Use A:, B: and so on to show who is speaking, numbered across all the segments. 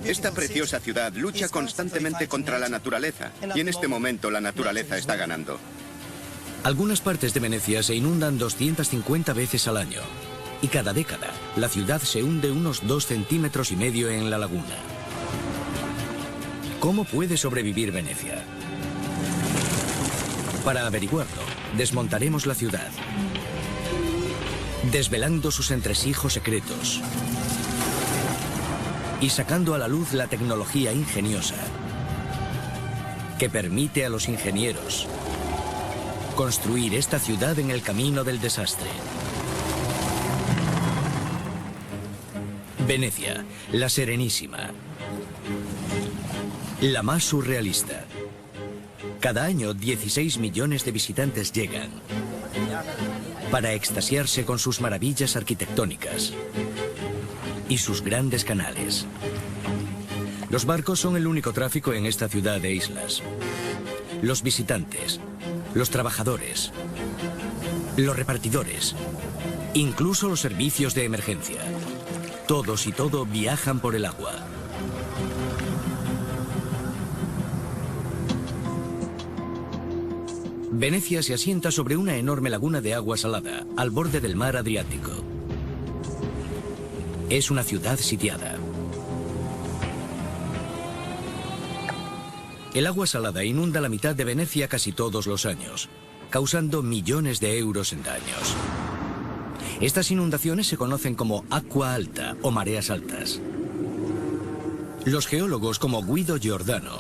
A: Esta preciosa ciudad lucha constantemente contra la naturaleza, y en este momento la naturaleza está ganando.
B: Algunas partes de Venecia se inundan 250 veces al año, y cada década la ciudad se hunde unos 2,5 centímetros en la laguna. ¿Cómo puede sobrevivir Venecia? Para averiguarlo, desmontaremos la ciudad, desvelando sus entresijos secretos y sacando a la luz la tecnología ingeniosa que permite a los ingenieros construir esta ciudad en el camino del desastre. Venecia, la serenísima, la más surrealista. Cada año 16 millones de visitantes llegan para extasiarse con sus maravillas arquitectónicas y sus grandes canales. Los barcos son el único tráfico en esta ciudad de islas. Los visitantes, los trabajadores, los repartidores, incluso los servicios de emergencia. Todos y todo viajan por el agua. Venecia se asienta sobre una enorme laguna de agua salada, al borde del mar Adriático. Es una ciudad sitiada. El agua salada inunda la mitad de Venecia casi todos los años, causando millones de euros en daños. Estas inundaciones se conocen como acqua alta o mareas altas. Los geólogos como Guido Giordano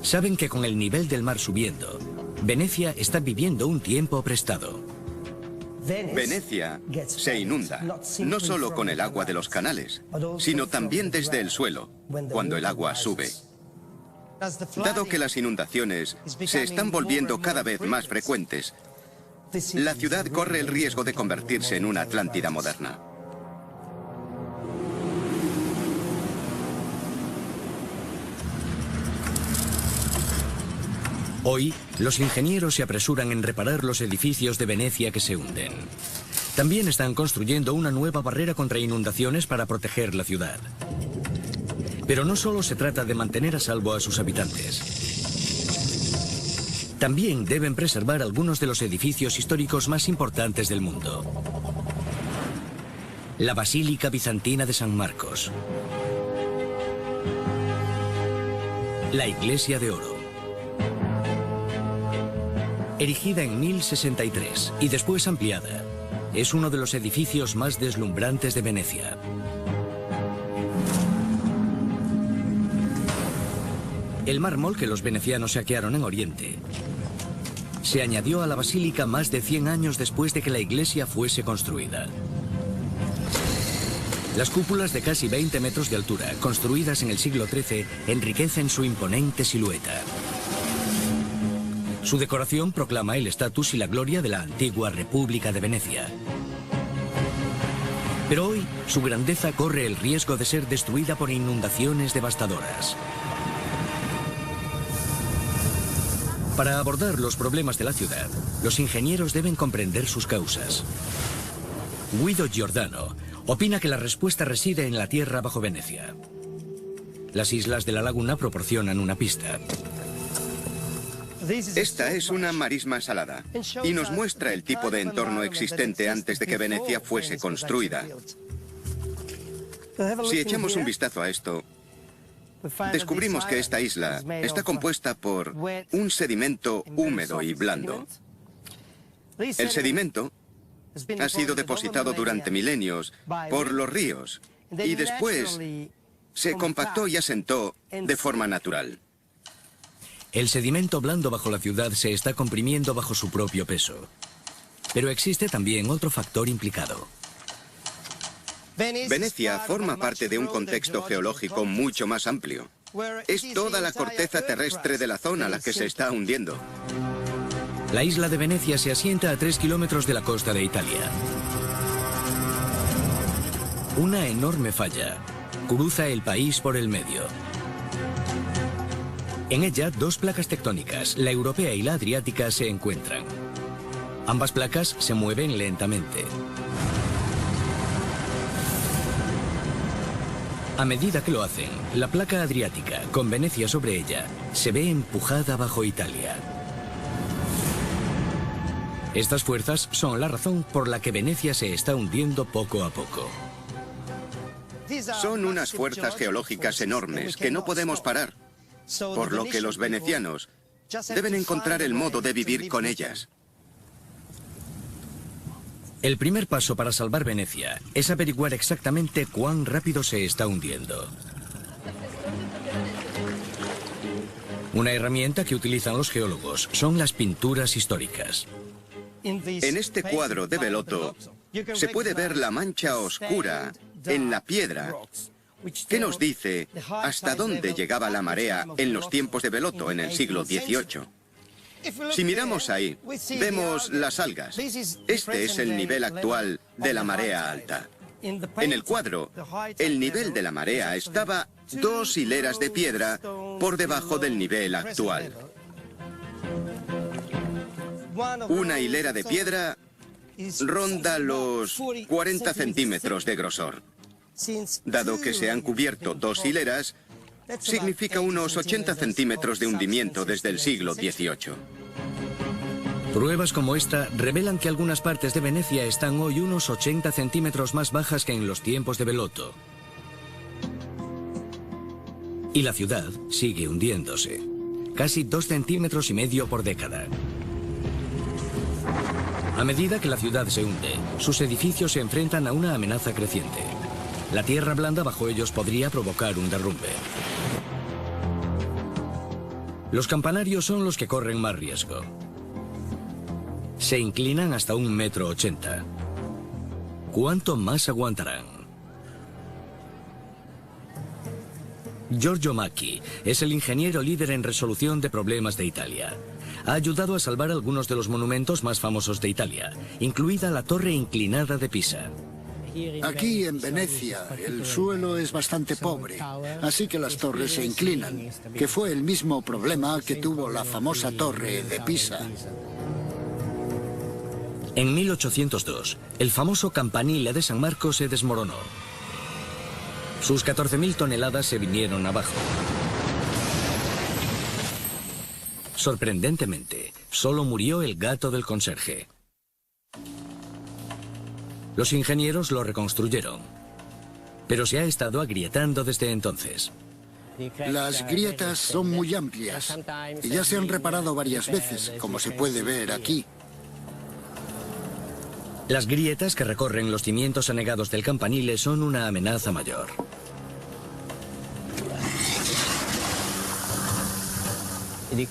B: saben que con el nivel del mar subiendo, Venecia está viviendo un tiempo prestado.
A: Venecia se inunda, no solo con el agua de los canales, sino también desde el suelo, cuando el agua sube. Dado que las inundaciones se están volviendo cada vez más frecuentes, la ciudad corre el riesgo de convertirse en una Atlántida moderna.
B: Hoy, los ingenieros se apresuran en reparar los edificios de Venecia que se hunden. También están construyendo una nueva barrera contra inundaciones para proteger la ciudad. Pero no solo se trata de mantener a salvo a sus habitantes. También deben preservar algunos de los edificios históricos más importantes del mundo. La Basílica Bizantina de San Marcos. La Iglesia de Oro. Erigida en 1063 y después ampliada, es uno de los edificios más deslumbrantes de Venecia. El mármol que los venecianos saquearon en Oriente se añadió a la basílica más de 100 años después de que la iglesia fuese construida. Las cúpulas de casi 20 metros de altura, construidas en el siglo XIII, enriquecen su imponente silueta. Su decoración proclama el estatus y la gloria de la antigua República de Venecia. Pero hoy, su grandeza corre el riesgo de ser destruida por inundaciones devastadoras. Para abordar los problemas de la ciudad, los ingenieros deben comprender sus causas. Guido Giordano opina que la respuesta reside en la tierra bajo Venecia. Las islas de la laguna proporcionan una pista.
A: Esta es una marisma salada y nos muestra el tipo de entorno existente antes de que Venecia fuese construida. Si echamos un vistazo a esto, descubrimos que esta isla está compuesta por un sedimento húmedo y blando. El sedimento ha sido depositado durante milenios por los ríos y después se compactó y asentó de forma natural.
B: El sedimento blando bajo la ciudad se está comprimiendo bajo su propio peso. Pero existe también otro factor implicado.
A: Venecia forma parte de un contexto geológico mucho más amplio. Es toda la corteza terrestre de la zona la que se está hundiendo.
B: La isla de Venecia se asienta a 3 kilómetros de la costa de Italia. Una enorme falla cruza el país por el medio. En ella, dos placas tectónicas, la europea y la adriática, se encuentran. Ambas placas se mueven lentamente. A medida que lo hacen, la placa adriática, con Venecia sobre ella, se ve empujada bajo Italia. Estas fuerzas son la razón por la que Venecia se está hundiendo poco a poco.
A: Son unas fuerzas geológicas enormes que no podemos parar, por lo que los venecianos deben encontrar el modo de vivir con ellas.
B: El primer paso para salvar Venecia es averiguar exactamente cuán rápido se está hundiendo. Una herramienta que utilizan los geólogos son las pinturas históricas.
A: En este cuadro de Bellotto se puede ver la mancha oscura en la piedra que nos dice hasta dónde llegaba la marea en los tiempos de Bellotto en el siglo XVIII. Si miramos ahí, vemos las algas. Este es el nivel actual de la marea alta. En el cuadro, el nivel de la marea estaba 2 hileras de piedra por debajo del nivel actual. Una hilera de piedra ronda los 40 centímetros de grosor. Dado que se han cubierto 2 hileras, significa unos 80 centímetros de hundimiento desde el siglo XVIII.
B: Pruebas como esta revelan que algunas partes de Venecia están hoy unos 80 centímetros más bajas que en los tiempos de Bellotto. Y la ciudad sigue hundiéndose. Casi 2,5 centímetros por década. A medida que la ciudad se hunde, sus edificios se enfrentan a una amenaza creciente. La tierra blanda bajo ellos podría provocar un derrumbe. Los campanarios son los que corren más riesgo. Se inclinan hasta 1,80 m. ¿Cuánto más aguantarán? Giorgio Macchi es el ingeniero líder en resolución de problemas de Italia. Ha ayudado a salvar algunos de los monumentos más famosos de Italia, incluida la Torre Inclinada de Pisa.
C: Aquí en Venecia el suelo es bastante pobre, así que las torres se inclinan, que fue el mismo problema que tuvo la famosa Torre de Pisa.
B: En 1802, el famoso campanile de San Marco se desmoronó. Sus 14.000 toneladas se vinieron abajo. Sorprendentemente, solo murió el gato del conserje. Los ingenieros lo reconstruyeron, pero se ha estado agrietando desde entonces.
C: Las grietas son muy amplias y ya se han reparado varias veces, como se puede ver aquí.
B: Las grietas que recorren los cimientos anegados del campanile son una amenaza mayor.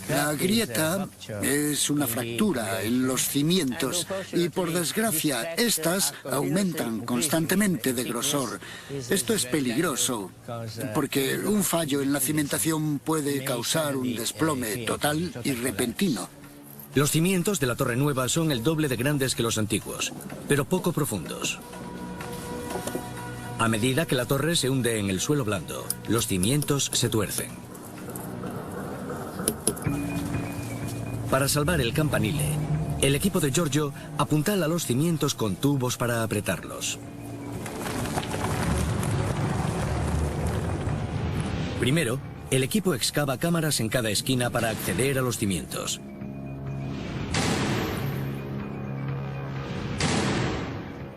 C: La grieta es una fractura en los cimientos y, por desgracia, estas aumentan constantemente de grosor. Esto es peligroso porque un fallo en la cimentación puede causar un desplome total y repentino.
B: Los cimientos de la Torre Nueva son el doble de grandes que los antiguos, pero poco profundos. A medida que la torre se hunde en el suelo blando, los cimientos se tuercen. Para salvar el campanile, el equipo de Giorgio apuntala los cimientos con tubos para apretarlos. Primero, el equipo excava cámaras en cada esquina para acceder a los cimientos.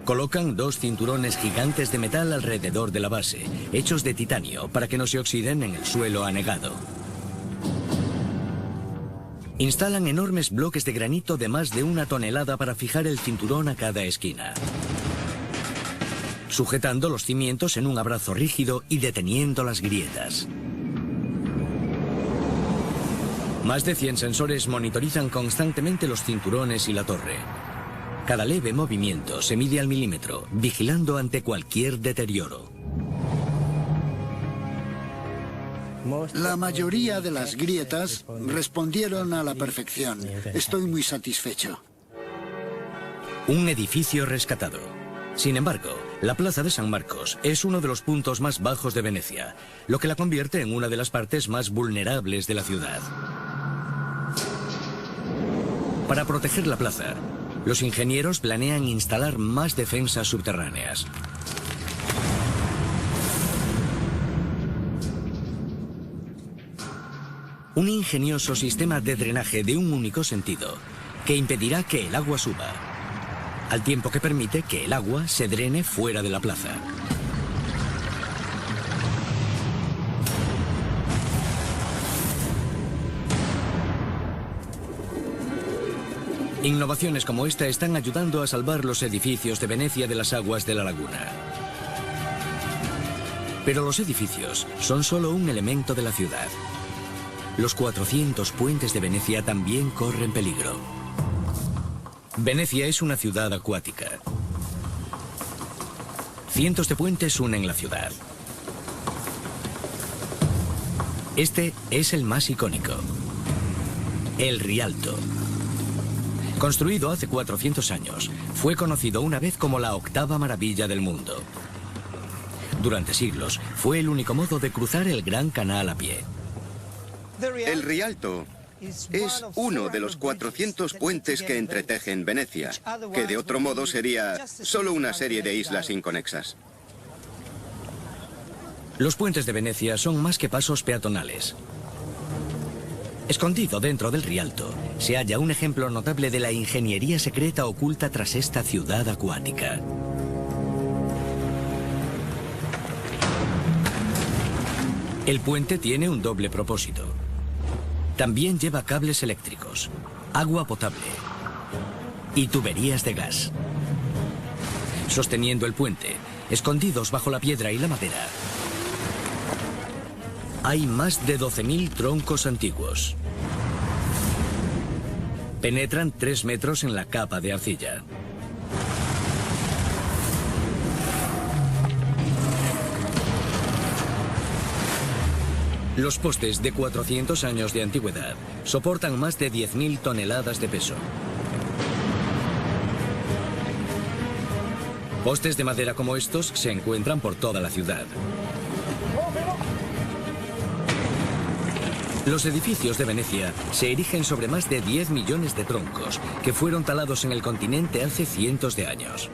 B: Colocan 2 cinturones gigantes de metal alrededor de la base, hechos de titanio para que no se oxiden en el suelo anegado. Instalan enormes bloques de granito de más de 1 tonelada para fijar el cinturón a cada esquina, sujetando los cimientos en un abrazo rígido y deteniendo las grietas. Más de 100 sensores monitorizan constantemente los cinturones y la torre. Cada leve movimiento se mide al milímetro, vigilando ante cualquier deterioro.
C: La mayoría de las grietas respondieron a la perfección. Estoy muy satisfecho.
B: Un edificio rescatado. Sin embargo, la Plaza de San Marcos es uno de los puntos más bajos de Venecia, lo que la convierte en una de las partes más vulnerables de la ciudad. Para proteger la plaza, los ingenieros planean instalar más defensas subterráneas. Un ingenioso sistema de drenaje de un único sentido que impedirá que el agua suba, al tiempo que permite que el agua se drene fuera de la plaza. Innovaciones como esta están ayudando a salvar los edificios de Venecia de las aguas de la laguna. Pero los edificios son solo un elemento de la ciudad. Los 400 puentes de Venecia también corren peligro. Venecia es una ciudad acuática. Cientos de puentes unen la ciudad. Este es el más icónico, el Rialto. Construido hace 400 años, fue conocido una vez como la octava maravilla del mundo. Durante siglos, fue el único modo de cruzar el Gran Canal a pie.
A: El Rialto es uno de los 400 puentes que entretejen Venecia, que de otro modo sería solo una serie de islas inconexas.
B: Los puentes de Venecia son más que pasos peatonales. Escondido dentro del Rialto, se halla un ejemplo notable de la ingeniería secreta oculta tras esta ciudad acuática. El puente tiene un doble propósito. También lleva cables eléctricos, agua potable y tuberías de gas. Sosteniendo el puente, escondidos bajo la piedra y la madera, hay más de 12.000 troncos antiguos. Penetran 3 metros en la capa de arcilla. Los postes de 400 años de antigüedad soportan más de 10.000 toneladas de peso. Postes de madera como estos se encuentran por toda la ciudad. Los edificios de Venecia se erigen sobre más de 10 millones de troncos que fueron talados en el continente hace cientos de años.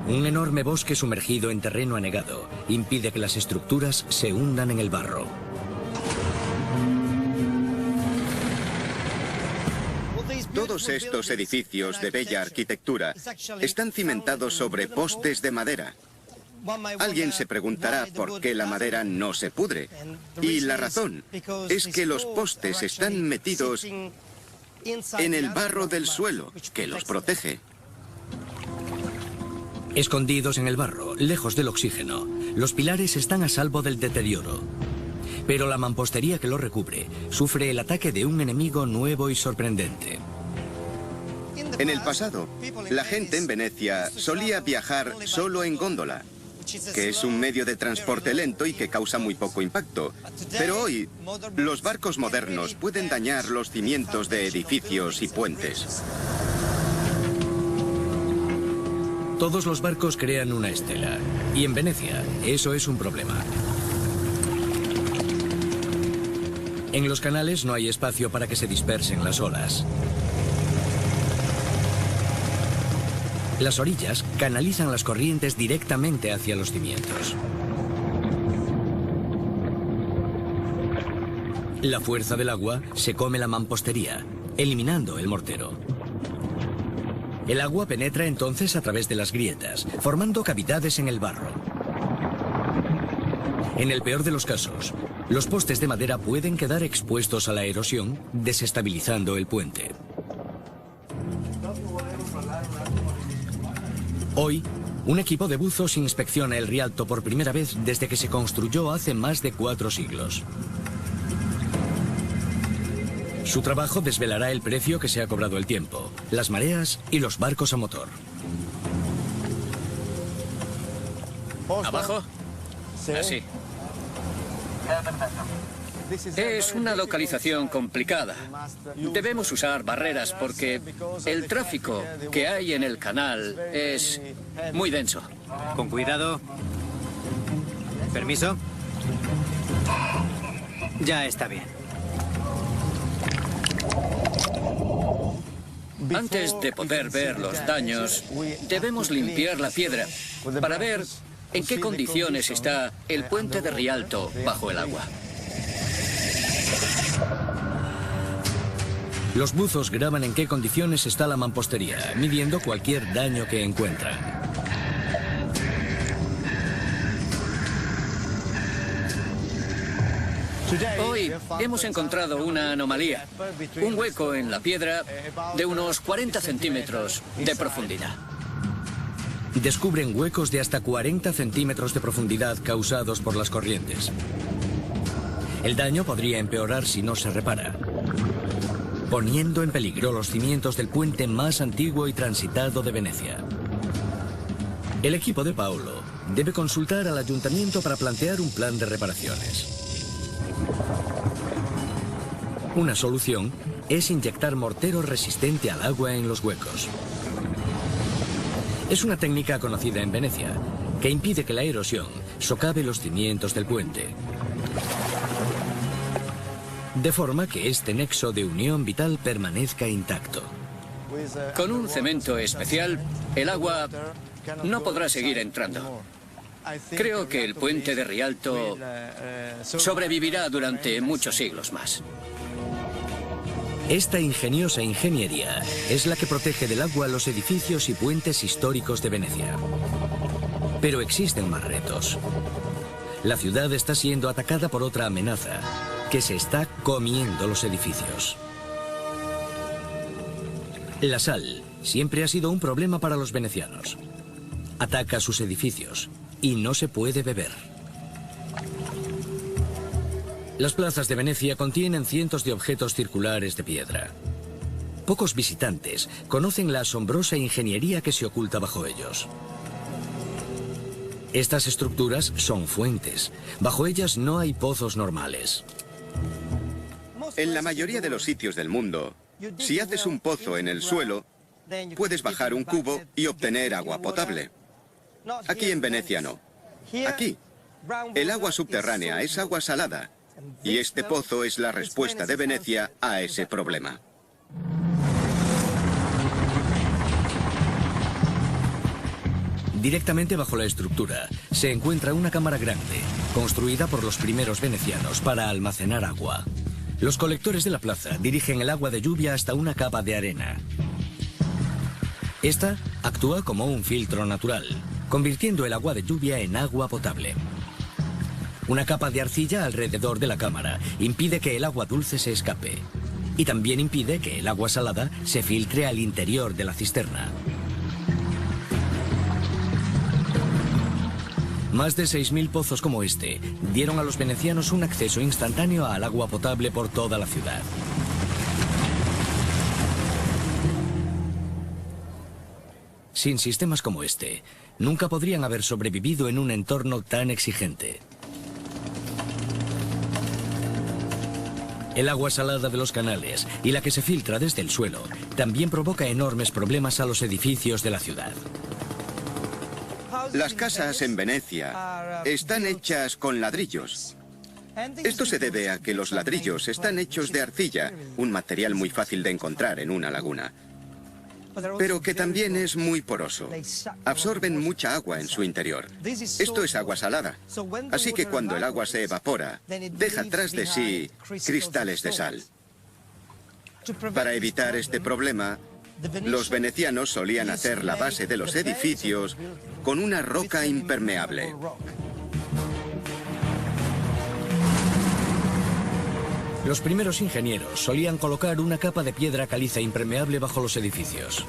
B: Un enorme bosque sumergido en terreno anegado impide que las estructuras se hundan en el barro.
A: Todos estos edificios de bella arquitectura están cimentados sobre postes de madera. Alguien se preguntará por qué la madera no se pudre. Y la razón es que los postes están metidos en el barro del suelo, que los protege.
B: Escondidos en el barro, lejos del oxígeno, los pilares están a salvo del deterioro. Pero la mampostería que los recubre sufre el ataque de un enemigo nuevo y sorprendente.
A: En el pasado, la gente en Venecia solía viajar solo en góndola, que es un medio de transporte lento y que causa muy poco impacto. Pero hoy, los barcos modernos pueden dañar los cimientos de edificios y puentes.
B: Todos los barcos crean una estela, y en Venecia eso es un problema. En los canales no hay espacio para que se dispersen las olas. Las orillas canalizan las corrientes directamente hacia los cimientos. La fuerza del agua se come la mampostería, eliminando el mortero. El agua penetra entonces a través de las grietas, formando cavidades en el barro. En el peor de los casos, los postes de madera pueden quedar expuestos a la erosión, desestabilizando el puente. Hoy, un equipo de buzos inspecciona el Rialto por primera vez desde que se construyó hace más de 4 siglos. Su trabajo desvelará el precio que se ha cobrado el tiempo, las mareas y los barcos a motor.
D: ¿Abajo? Así. Es una localización complicada. Debemos usar barreras porque el tráfico que hay en el canal es muy denso.
E: Con cuidado. Permiso. Ya está bien.
D: Antes de poder ver los daños, debemos limpiar la piedra para ver en qué condiciones está el puente de Rialto bajo el agua.
B: Los buzos graban en qué condiciones está la mampostería, midiendo cualquier daño que encuentran.
D: Hoy hemos encontrado una anomalía, un hueco en la piedra de unos 40 centímetros de profundidad.
B: Descubren huecos de hasta 40 centímetros de profundidad causados por las corrientes. El daño podría empeorar si no se repara, poniendo en peligro los cimientos del puente más antiguo y transitado de Venecia. El equipo de Paolo debe consultar al ayuntamiento para plantear un plan de reparaciones. Una solución es inyectar mortero resistente al agua en los huecos. Es una técnica conocida en Venecia que impide que la erosión socave los cimientos del puente, de forma que este nexo de unión vital permanezca intacto.
D: Con un cemento especial, el agua no podrá seguir entrando. Creo que el puente de Rialto sobrevivirá durante muchos siglos más.
B: Esta ingeniosa ingeniería es la que protege del agua los edificios y puentes históricos de Venecia. Pero existen más retos. La ciudad está siendo atacada por otra amenaza, que se está comiendo los edificios. La sal siempre ha sido un problema para los venecianos. Ataca sus edificios y no se puede beber. Las plazas de Venecia contienen cientos de objetos circulares de piedra. Pocos visitantes conocen la asombrosa ingeniería que se oculta bajo ellos. Estas estructuras son fuentes. Bajo ellas no hay pozos normales.
A: En la mayoría de los sitios del mundo, si haces un pozo en el suelo, puedes bajar un cubo y obtener agua potable. Aquí en Venecia no. Aquí, el agua subterránea es agua salada. Y este pozo es la respuesta de Venecia a ese problema.
B: Directamente bajo la estructura se encuentra una cámara grande, construida por los primeros venecianos para almacenar agua. Los colectores de la plaza dirigen el agua de lluvia hasta una capa de arena. Esta actúa como un filtro natural, convirtiendo el agua de lluvia en agua potable. Una capa de arcilla alrededor de la cámara impide que el agua dulce se escape. Y también impide que el agua salada se filtre al interior de la cisterna. Más de 6.000 pozos como este dieron a los venecianos un acceso instantáneo al agua potable por toda la ciudad. Sin sistemas como este, nunca podrían haber sobrevivido en un entorno tan exigente. El agua salada de los canales y la que se filtra desde el suelo también provoca enormes problemas a los edificios de la ciudad.
A: Las casas en Venecia están hechas con ladrillos. Esto se debe a que los ladrillos están hechos de arcilla, un material muy fácil de encontrar en una laguna, pero que también es muy poroso. Absorben mucha agua en su interior. Esto es agua salada, así que cuando el agua se evapora, deja tras de sí cristales de sal. Para evitar este problema, los venecianos solían hacer la base de los edificios con una roca impermeable.
B: Los primeros ingenieros solían colocar una capa de piedra caliza impermeable bajo los edificios.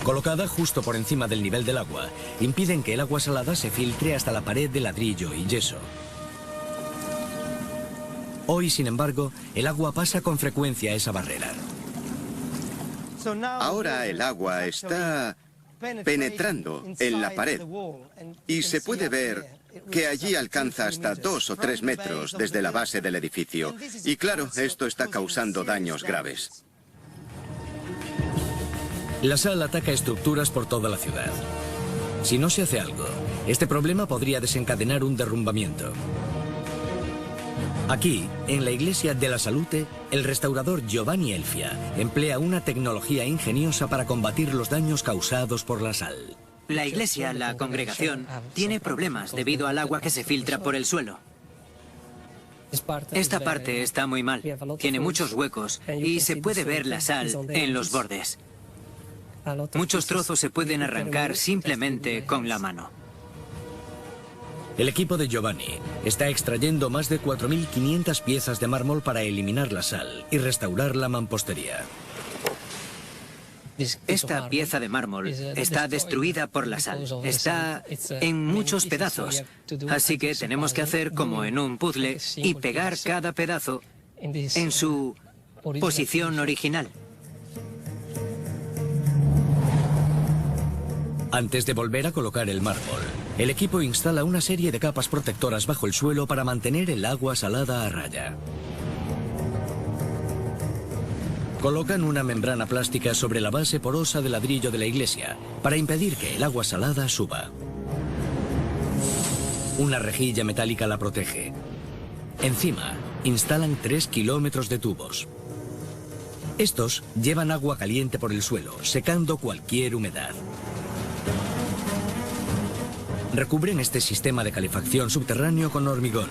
B: Colocada justo por encima del nivel del agua, impiden que el agua salada se filtre hasta la pared de ladrillo y yeso. Hoy, sin embargo, el agua pasa con frecuencia esa barrera.
A: Ahora el agua está penetrando en la pared y se puede ver que allí alcanza hasta 2 o 3 metros desde la base del edificio. Y claro, esto está causando daños graves.
B: La sal ataca estructuras por toda la ciudad. Si no se hace algo, este problema podría desencadenar un derrumbamiento. Aquí, en la iglesia de la Salute, el restaurador Giovanni Elfia emplea una tecnología ingeniosa para combatir los daños causados por la sal.
E: La iglesia, la congregación, tiene problemas debido al agua que se filtra por el suelo. Esta parte está muy mal. Tiene muchos huecos y se puede ver la sal en los bordes. Muchos trozos se pueden arrancar simplemente con la mano.
B: El equipo de Giovanni está extrayendo más de 4.500 piezas de mármol para eliminar la sal y restaurar la mampostería.
E: Esta pieza de mármol está destruida por la sal. Está en muchos pedazos. Así que tenemos que hacer como en un puzzle y pegar cada pedazo en su posición original.
B: Antes de volver a colocar el mármol, el equipo instala una serie de capas protectoras bajo el suelo para mantener el agua salada a raya. Colocan una membrana plástica sobre la base porosa de ladrillo de la iglesia para impedir que el agua salada suba. Una rejilla metálica la protege. Encima, instalan 3 kilómetros de tubos. Estos llevan agua caliente por el suelo, secando cualquier humedad. Recubren este sistema de calefacción subterráneo con hormigón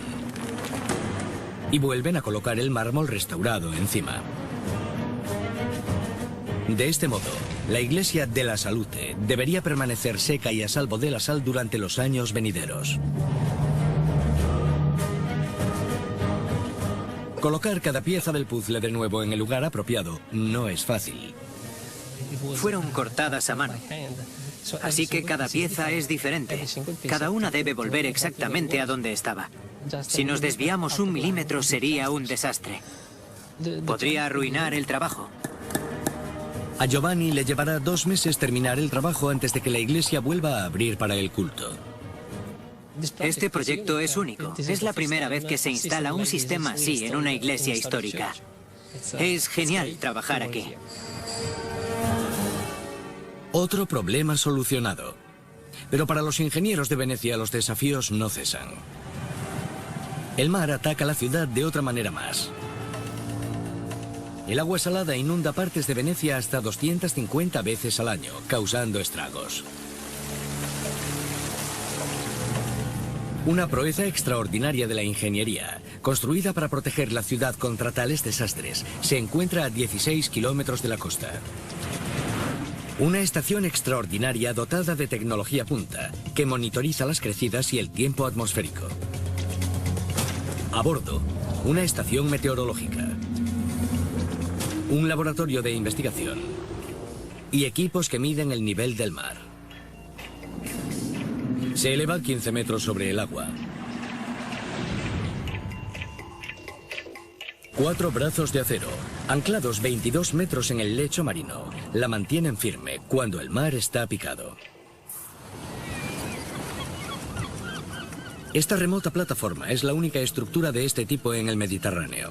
B: y vuelven a colocar el mármol restaurado encima. De este modo, la iglesia de la Salute debería permanecer seca y a salvo de la sal durante los años venideros. Colocar cada pieza del puzzle de nuevo en el lugar apropiado no es fácil.
E: Fueron cortadas a mano. Así que cada pieza es diferente. Cada una debe volver exactamente a donde estaba. Si nos desviamos 1 milímetro sería un desastre. Podría arruinar el trabajo.
B: A Giovanni le llevará 2 meses terminar el trabajo antes de que la iglesia vuelva a abrir para el culto.
E: Este proyecto es único. Es la primera vez que se instala un sistema así en una iglesia histórica. Es genial trabajar aquí.
B: Otro problema solucionado. Pero para los ingenieros de Venecia los desafíos no cesan. El mar ataca la ciudad de otra manera más. El agua salada inunda partes de Venecia hasta 250 veces al año, causando estragos. Una proeza extraordinaria de la ingeniería, construida para proteger la ciudad contra tales desastres, se encuentra a 16 kilómetros de la costa. Una estación extraordinaria dotada de tecnología punta, que monitoriza las crecidas y el tiempo atmosférico. A bordo, una estación meteorológica, un laboratorio de investigación y equipos que miden el nivel del mar. Se eleva 15 metros sobre el agua. 4 brazos de acero, anclados 22 metros en el lecho marino, la mantienen firme cuando el mar está picado. Esta remota plataforma es la única estructura de este tipo en el Mediterráneo.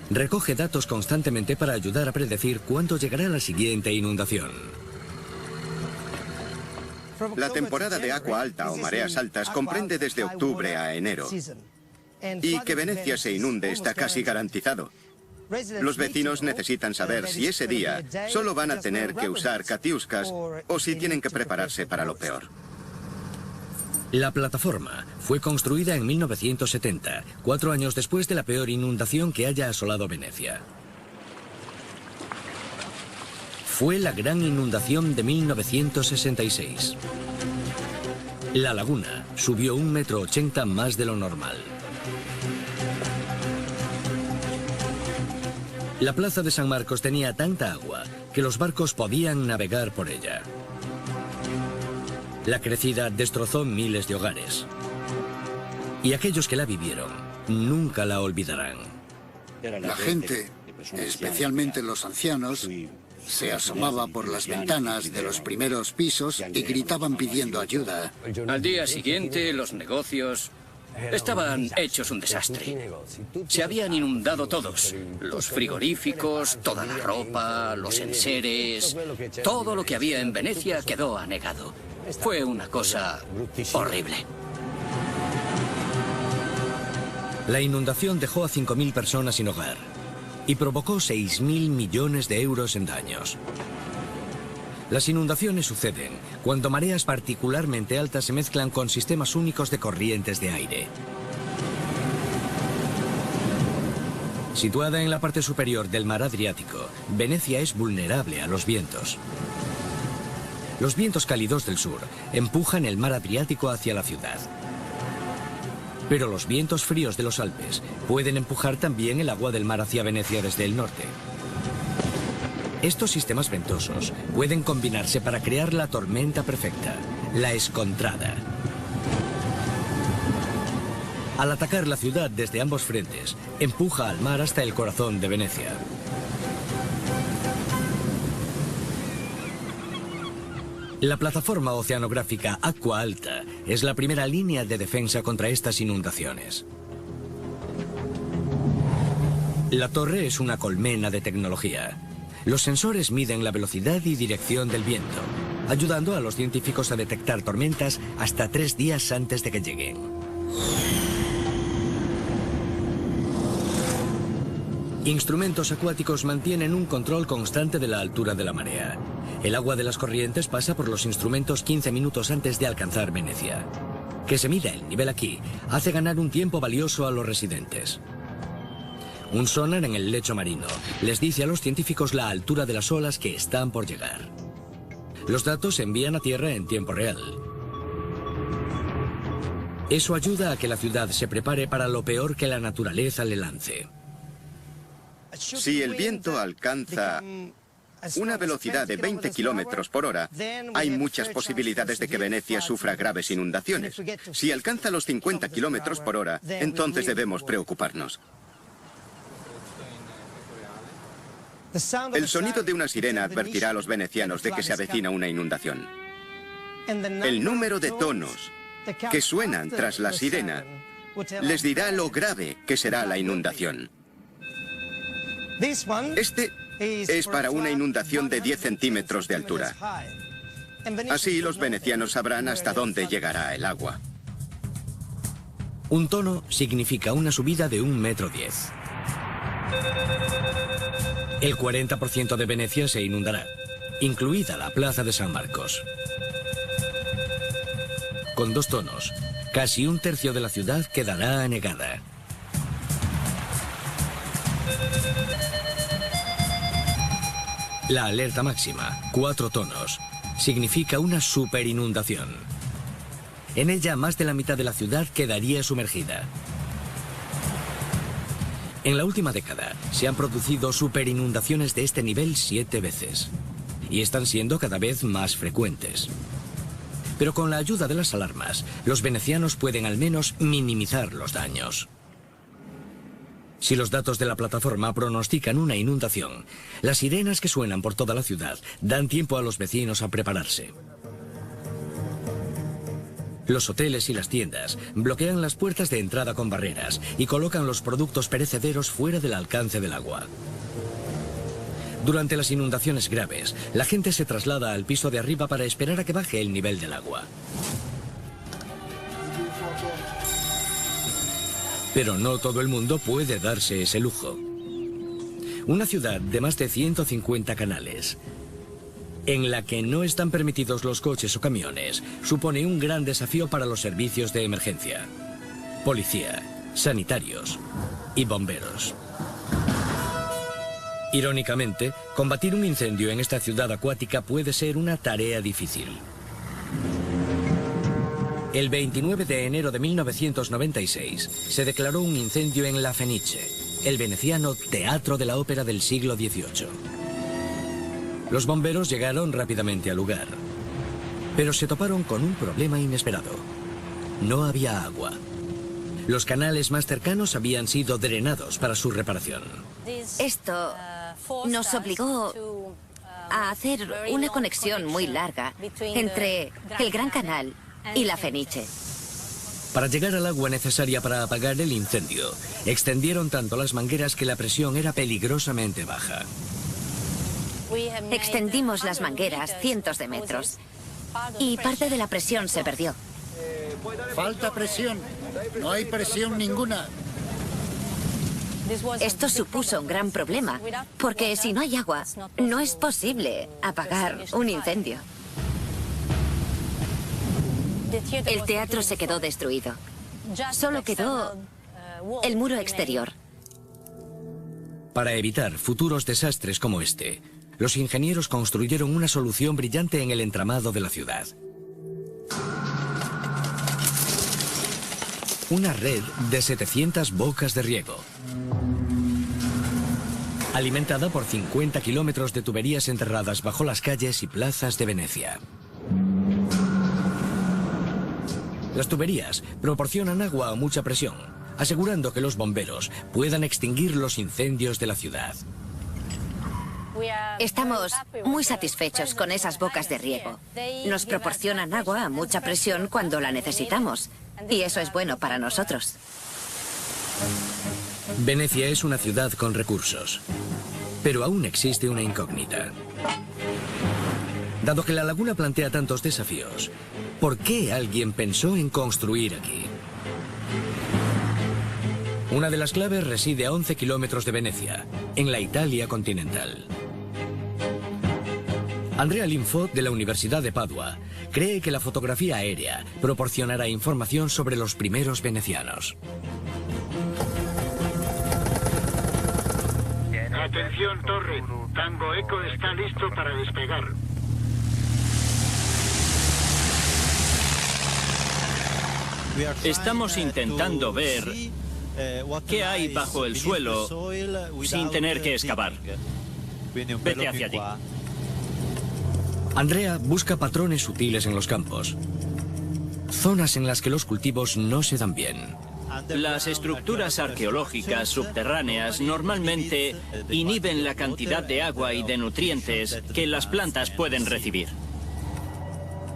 B: Recoge datos constantemente para ayudar a predecir cuándo llegará la siguiente inundación.
A: La temporada de agua alta o mareas altas comprende desde octubre a enero. Y que Venecia se inunde está casi garantizado. Los vecinos necesitan saber si ese día solo van a tener que usar catiuscas o si tienen que prepararse para lo peor.
B: La plataforma fue construida en 1970, 4 años después de la peor inundación que haya asolado Venecia. Fue la gran inundación de 1966. La laguna subió 1,80 m más de lo normal. La plaza de San Marcos tenía tanta agua que los barcos podían navegar por ella. La crecida destrozó miles de hogares. Y aquellos que la vivieron nunca la olvidarán.
C: La gente, especialmente los ancianos, se asomaba por las ventanas de los primeros pisos y gritaban pidiendo ayuda.
D: Al día siguiente, los negocios estaban hechos un desastre. Se habían inundado todos. Los frigoríficos, toda la ropa, los enseres, todo lo que había en Venecia quedó anegado. Fue una cosa horrible.
B: La inundación dejó a 5.000 personas sin hogar y provocó 6.000 millones de euros en daños. Las inundaciones suceden cuando mareas particularmente altas se mezclan con sistemas únicos de corrientes de aire. Situada en la parte superior del mar Adriático, Venecia es vulnerable a los vientos. Los vientos cálidos del sur empujan el mar Adriático hacia la ciudad. Pero los vientos fríos de los Alpes pueden empujar también el agua del mar hacia Venecia desde el norte. Estos sistemas ventosos pueden combinarse para crear la tormenta perfecta, la Escontrada. Al atacar la ciudad desde ambos frentes, empuja al mar hasta el corazón de Venecia. La plataforma oceanográfica Acqua Alta es la primera línea de defensa contra estas inundaciones. La torre es una colmena de tecnología. Los sensores miden la velocidad y dirección del viento, ayudando a los científicos a detectar tormentas hasta 3 días antes de que lleguen. Instrumentos acuáticos mantienen un control constante de la altura de la marea. El agua de las corrientes pasa por los instrumentos 15 minutos antes de alcanzar Venecia. Que se mida el nivel aquí hace ganar un tiempo valioso a los residentes. Un sonar en el lecho marino les dice a los científicos la altura de las olas que están por llegar. Los datos se envían a tierra en tiempo real. Eso ayuda a que la ciudad se prepare para lo peor que la naturaleza le lance.
A: Si el viento alcanza una velocidad de 20 kilómetros por hora, hay muchas posibilidades de que Venecia sufra graves inundaciones. Si alcanza los 50 kilómetros por hora, entonces debemos preocuparnos. El sonido de una sirena advertirá a los venecianos de que se avecina una inundación. El número de tonos que suenan tras la sirena les dirá lo grave que será la inundación. Este es para una inundación de 10 centímetros de altura. Así los venecianos sabrán hasta dónde llegará el agua.
B: Un tono significa una subida de 1,10 metros. El 40% de Venecia se inundará, incluida la plaza de San Marcos. Con 2 tonos, casi 1/3 de la ciudad quedará anegada. La alerta máxima, 4 tonos, significa una superinundación. En ella, más de la mitad de la ciudad quedaría sumergida. En la última década, se han producido superinundaciones de este nivel 7 veces. Y están siendo cada vez más frecuentes. Pero con la ayuda de las alarmas, los venecianos pueden al menos minimizar los daños. Si los datos de la plataforma pronostican una inundación, las sirenas que suenan por toda la ciudad dan tiempo a los vecinos a prepararse. Los hoteles y las tiendas bloquean las puertas de entrada con barreras y colocan los productos perecederos fuera del alcance del agua. Durante las inundaciones graves, la gente se traslada al piso de arriba para esperar a que baje el nivel del agua. Pero no todo el mundo puede darse ese lujo. Una ciudad de más de 150 canales, en la que no están permitidos los coches o camiones, supone un gran desafío para los servicios de emergencia. Policía, sanitarios y bomberos. Irónicamente, combatir un incendio en esta ciudad acuática puede ser una tarea difícil. El 29 de enero de 1996 se declaró un incendio en La Fenice, el veneciano teatro de la ópera del siglo XVIII. Los bomberos llegaron rápidamente al lugar, pero se toparon con un problema inesperado. No había agua. Los canales más cercanos habían sido drenados para su reparación.
F: Esto nos obligó a hacer una conexión muy larga entre el Gran Canal y La Fenice.
B: Para llegar al agua necesaria para apagar el incendio, extendieron tanto las mangueras que la presión era peligrosamente baja.
F: Extendimos las mangueras cientos de metros y parte de la presión se perdió.
C: Falta presión. No hay presión ninguna.
F: Esto supuso un gran problema, porque si no hay agua, no es posible apagar un incendio. El teatro se quedó destruido. Solo quedó el muro exterior.
B: Para evitar futuros desastres como este, los ingenieros construyeron una solución brillante en el entramado de la ciudad. Una red de 700 bocas de riego, alimentada por 50 kilómetros de tuberías enterradas bajo las calles y plazas de Venecia. Las tuberías proporcionan agua a mucha presión, asegurando que los bomberos puedan extinguir los incendios de la ciudad.
F: Estamos muy satisfechos con esas bocas de riego. Nos proporcionan agua a mucha presión cuando la necesitamos, y eso es bueno para nosotros.
B: Venecia es una ciudad con recursos, pero aún existe una incógnita. Dado que la laguna plantea tantos desafíos, ¿por qué alguien pensó en construir aquí? Una de las claves reside a 11 kilómetros de Venecia, en la Italia continental. Andrea Linfo, de la Universidad de Padua, cree que la fotografía aérea proporcionará información sobre los primeros venecianos.
G: Atención, torre. Tango Eco está listo para despegar.
D: Estamos intentando ver qué hay bajo el suelo sin tener que excavar. Vete hacia allí.
B: Andrea busca patrones sutiles en los campos, zonas en las que los cultivos no se dan bien.
D: Las estructuras arqueológicas subterráneas normalmente inhiben la cantidad de agua y de nutrientes que las plantas pueden recibir.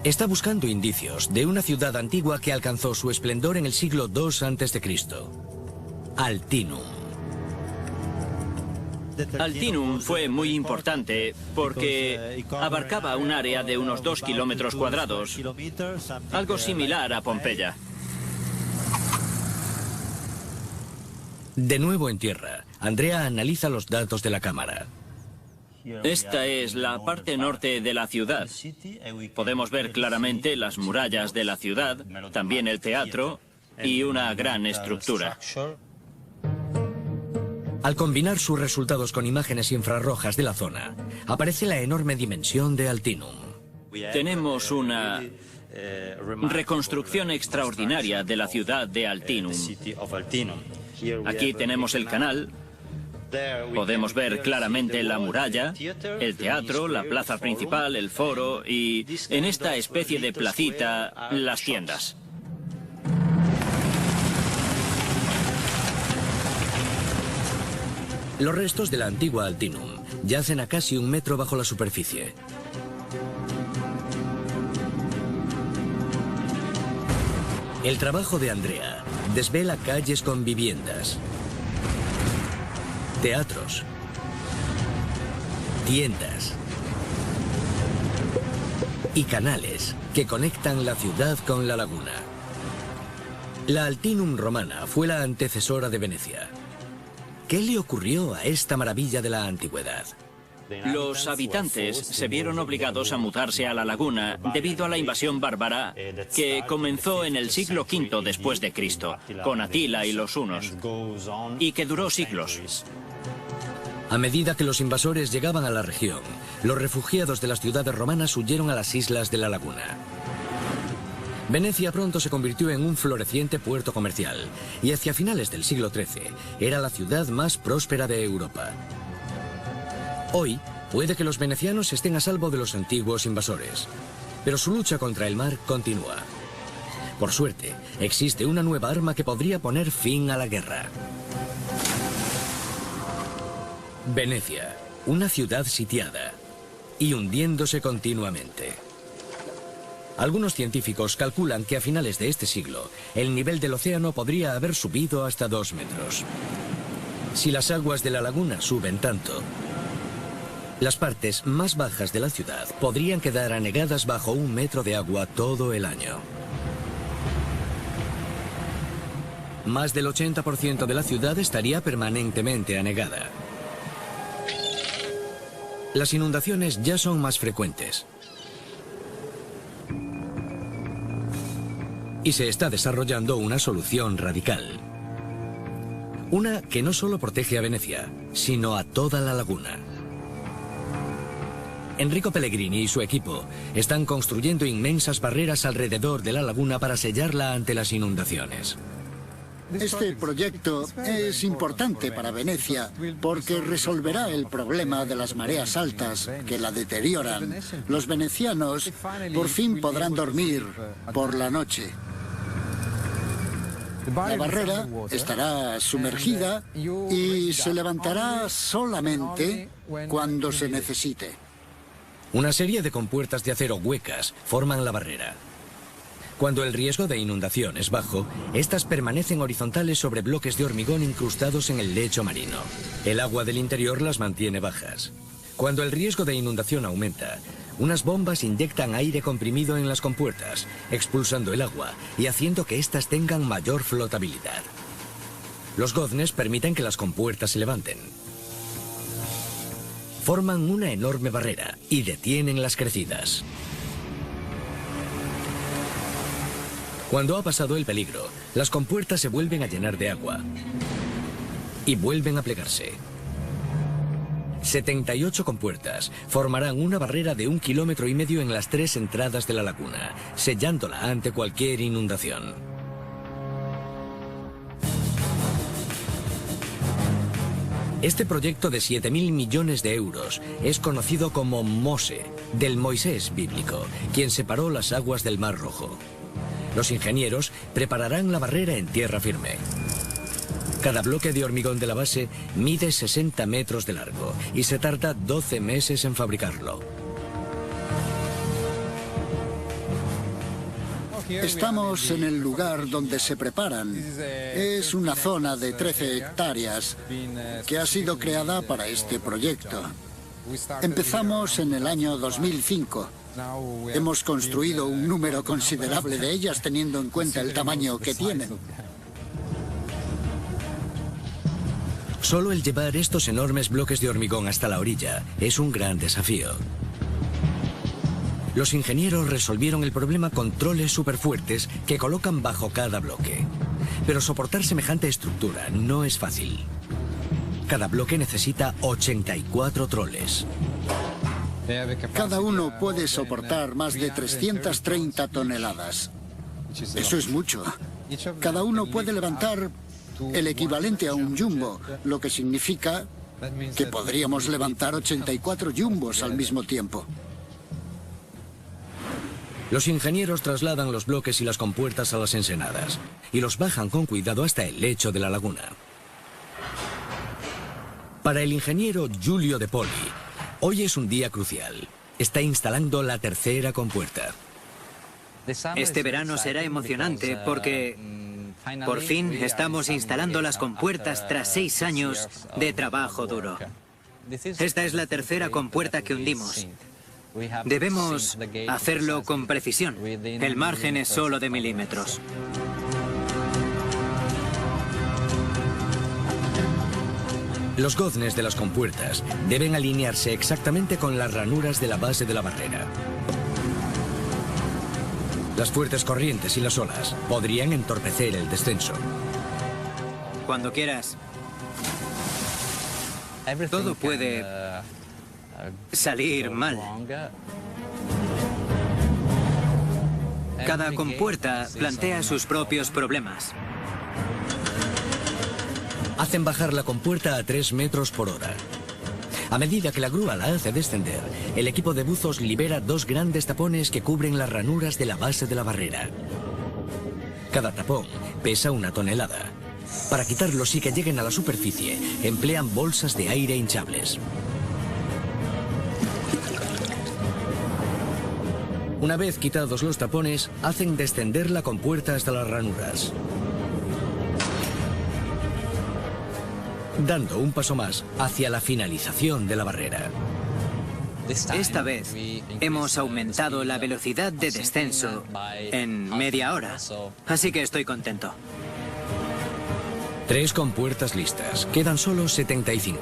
B: Está buscando indicios de una ciudad antigua que alcanzó su esplendor en el siglo II a.C., Altinum.
D: Altinum fue muy importante porque abarcaba un área de unos 2 kilómetros cuadrados, algo similar a Pompeya.
B: De nuevo en tierra, Andrea analiza los datos de la cámara.
D: Esta es la parte norte de la ciudad. Podemos ver claramente las murallas de la ciudad, también el teatro y una gran estructura.
B: Al combinar sus resultados con imágenes infrarrojas de la zona, aparece la enorme dimensión de Altinum.
D: Tenemos una reconstrucción extraordinaria de la ciudad de Altinum. Aquí tenemos el canal. Podemos ver claramente la muralla, el teatro, la plaza principal, el foro y, en esta especie de placita, las tiendas.
B: Los restos de la antigua Altinum yacen a casi 1 metro bajo la superficie. El trabajo de Andrea desvela calles con viviendas, teatros, tiendas y canales que conectan la ciudad con la laguna. La Altinum romana fue la antecesora de Venecia. ¿Qué le ocurrió a esta maravilla de la antigüedad?
D: Los habitantes se vieron obligados a mudarse a la laguna debido a la invasión bárbara que comenzó en el siglo V después de Cristo, con Atila y los hunos, y que duró siglos.
B: A medida que los invasores llegaban a la región, los refugiados de las ciudades romanas huyeron a las islas de la laguna. Venecia pronto se convirtió en un floreciente puerto comercial y hacia finales del siglo XIII era la ciudad más próspera de Europa. Hoy puede que los venecianos estén a salvo de los antiguos invasores, pero su lucha contra el mar continúa. Por suerte, existe una nueva arma que podría poner fin a la guerra. Venecia, una ciudad sitiada y hundiéndose continuamente. Algunos científicos calculan que a finales de este siglo, el nivel del océano podría haber subido hasta 2 metros. Si las aguas de la laguna suben tanto, las partes más bajas de la ciudad podrían quedar anegadas bajo 1 metro de agua todo el año. Más del 80% de la ciudad estaría permanentemente anegada. Las inundaciones ya son más frecuentes. Y se está desarrollando una solución radical. Una que no solo protege a Venecia, sino a toda la laguna. Enrico Pellegrini y su equipo están construyendo inmensas barreras alrededor de la laguna para sellarla ante las inundaciones.
C: Este proyecto es importante para Venecia porque resolverá el problema de las mareas altas que la deterioran. Los venecianos por fin podrán dormir por la noche. La barrera estará sumergida y se levantará solamente cuando se necesite.
B: Una serie de compuertas de acero huecas forman la barrera. Cuando el riesgo de inundación es bajo, estas permanecen horizontales sobre bloques de hormigón incrustados en el lecho marino. El agua del interior las mantiene bajas. Cuando el riesgo de inundación aumenta, unas bombas inyectan aire comprimido en las compuertas, expulsando el agua y haciendo que éstas tengan mayor flotabilidad. Los goznes permiten que las compuertas se levanten. Forman una enorme barrera y detienen las crecidas. Cuando ha pasado el peligro, las compuertas se vuelven a llenar de agua y vuelven a plegarse. 78 compuertas formarán una barrera de 1,5 kilómetros en las 3 entradas de la laguna, sellándola ante cualquier inundación. Este proyecto de 7.000 millones de euros es conocido como MOSE, del Moisés bíblico, quien separó las aguas del Mar Rojo. Los ingenieros prepararán la barrera en tierra firme. Cada bloque de hormigón de la base mide 60 metros de largo y se tarda 12 meses en fabricarlo.
C: Estamos en el lugar donde se preparan. Es una zona de 13 hectáreas que ha sido creada para este proyecto. Empezamos en el año 2005. Hemos construido un número considerable de ellas teniendo en cuenta el tamaño que tienen.
B: Solo el llevar estos enormes bloques de hormigón hasta la orilla es un gran desafío. Los ingenieros resolvieron el problema con troles superfuertes que colocan bajo cada bloque. Pero soportar semejante estructura no es fácil. Cada bloque necesita 84 troles.
C: Cada uno puede soportar más de 330 toneladas. Eso es mucho. Cada uno puede levantar el equivalente a un jumbo, lo que significa que podríamos levantar 84 jumbos al mismo tiempo.
B: Los ingenieros trasladan los bloques y las compuertas a las ensenadas y los bajan con cuidado hasta el lecho de la laguna. Para el ingeniero Giulio De Poli, hoy es un día crucial. Está instalando la tercera compuerta.
E: Este verano será emocionante porque por fin estamos instalando las compuertas tras 6 años de trabajo duro. Esta es la tercera compuerta que hundimos. Debemos hacerlo con precisión. El margen es solo de milímetros.
B: Los goznes de las compuertas deben alinearse exactamente con las ranuras de la base de la barrera. Las fuertes corrientes y las olas podrían entorpecer el descenso.
E: Cuando quieras. Todo puede salir mal. Cada compuerta plantea sus propios problemas.
B: Hacen bajar la compuerta a 3 metros por hora. A medida que la grúa la hace descender, el equipo de buzos libera 2 grandes tapones que cubren las ranuras de la base de la barrera. Cada tapón pesa 1 tonelada. Para quitarlos y que lleguen a la superficie, emplean bolsas de aire hinchables. Una vez quitados los tapones, hacen descender la compuerta hasta las ranuras, dando un paso más hacia la finalización de la barrera.
E: Esta vez hemos aumentado la velocidad de descenso en media hora, así que estoy contento.
B: 3 compuertas listas, quedan solo 75.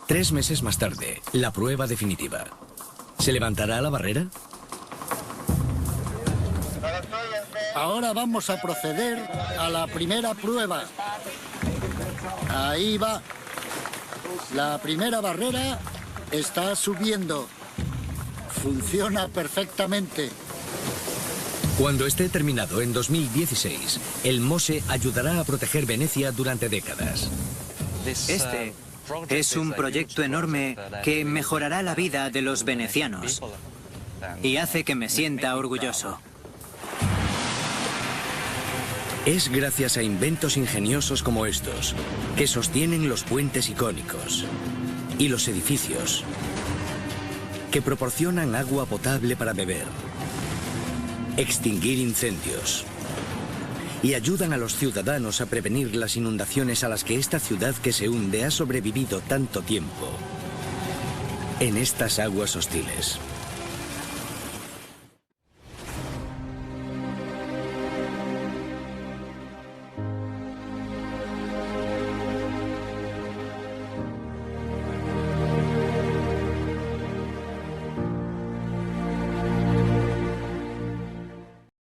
B: 3 meses más tarde, la prueba definitiva. ¿Se levantará la barrera?
C: Ahora vamos a proceder a la primera prueba. Ahí va. La primera barrera está subiendo. Funciona perfectamente.
B: Cuando esté terminado en 2016, el MOSE ayudará a proteger Venecia durante décadas.
E: Este es un proyecto enorme que mejorará la vida de los venecianos y hace que me sienta orgulloso.
B: Es gracias a inventos ingeniosos como estos que sostienen los puentes icónicos y los edificios, que proporcionan agua potable para beber, extinguir incendios y ayudan a los ciudadanos a prevenir las inundaciones a las que esta ciudad que se hunde ha sobrevivido tanto tiempo en estas aguas hostiles.